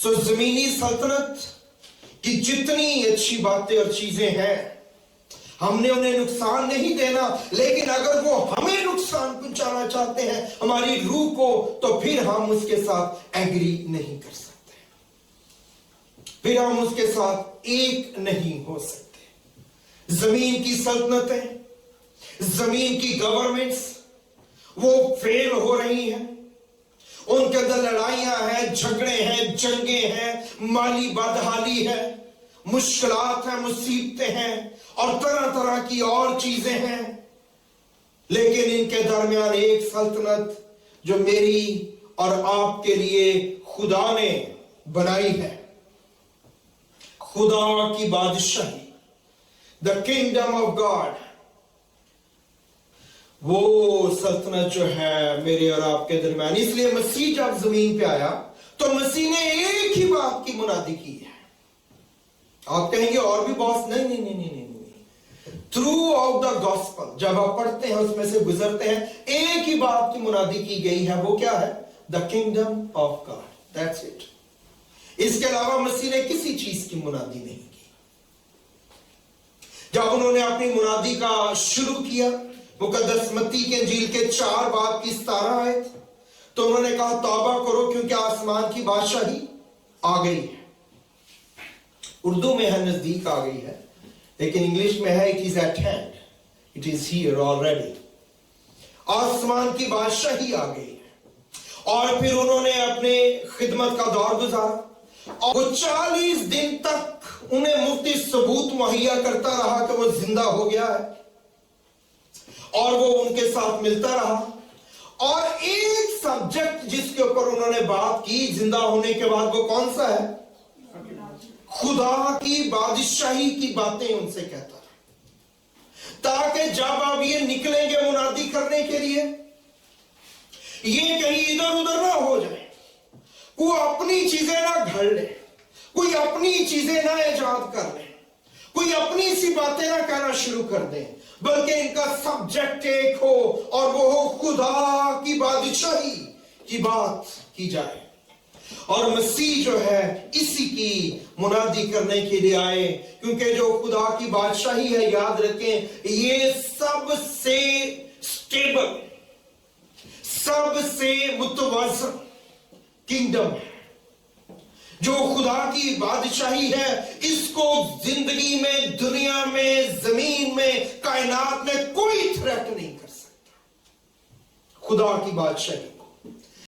सो जमीनी सल्तनत की जितनी अच्छी बातें और चीजें हैं, हमने उन्हें नुकसान नहीं देना, लेकिन अगर वो हमें नुकसान पहुंचाना चाहते हैं हमारी रूह को, तो फिर हम उसके साथ एग्री नहीं कर सकते, फिर हम उसके साथ एक नहीं हो सकते। जमीन की सल्तनतें, जमीन की गवर्नमेंट्स वो फेल हो रही हैं, उनके अंदर लड़ाइयां हैं, झगड़े हैं, जंगें हैं, माली बदहाली है, मुश्किलात हैं, मुसीबतें हैं और तरह तरह की और चीजें हैं। लेकिन इनके दरमियान एक सल्तनत जो मेरी और आपके लिए खुदा ने बनाई है, खुदा की बादशाही, द किंगडम ऑफ गॉड, वो सल्तनत जो है मेरे और आपके दरमियान। इसलिए मसीह जब जमीन पे आया तो मसीह ने एक ही बात की मुनादी की है। आप कहेंगे और भी बहुत, नहीं नहीं नहीं नहीं नहीं, थ्रू आउट द गॉस्पल जब आप पढ़ते हैं, उसमें से गुजरते हैं, एक ही बात की मुनादी की गई है। वो क्या है? The kingdom of God, that's it. इसके अलावा मसीह ने किसी चीज की मुनादी नहीं की। जब उन्होंने अपनी मुनादी का शुरू किया, मुकद्दस मत्ती के इंजील के 4 बाब की 17 आयत, तो उन्होंने कहा तौबा करो क्योंकि आसमान की बादशाही आ गई है। उर्दू में है नजदीक आ गई है, लेकिन इंग्लिश में है it is eight hand, it is here already. आसमान की बादशाही आ गई है। और फिर उन्होंने अपने खिदमत का दौर गुजारा और वो 40 दिन तक उन्हें मुफ्ती सबूत मुहैया करता रहा कि वो जिंदा हो गया है, और वो उनके साथ मिलता रहा। और एक सब्जेक्ट जिसके ऊपर उन्होंने बात की जिंदा होने के बाद, वो कौन सा है? खुदा की बादशाही की बातें उनसे कहता रहा, ताकि जब आप ये निकलेंगे मुनादी करने के लिए, ये कहीं इधर उधर ना हो जाए, कोई अपनी चीजें ना घड़ ले, कोई अपनी चीजें ना इजाद कर ले, कोई अपनी सी बातें ना कहना शुरू कर दे, बल्कि इनका सब्जेक्ट एक हो और वो हो खुदा की बादशाही की बात की जाए। और मसीह जो है इसी की मुनादी करने के लिए आए, क्योंकि जो खुदा की बादशाही है, याद रखें, ये सबसे स्टेबल, सबसे मुतवाज़िन किंगडम है। जो खुदा की बादशाही है, इसको जिंदगी में, दुनिया में, जमीन में, कायनात में कोई थ्रेट नहीं कर सकता। खुदा की बादशाही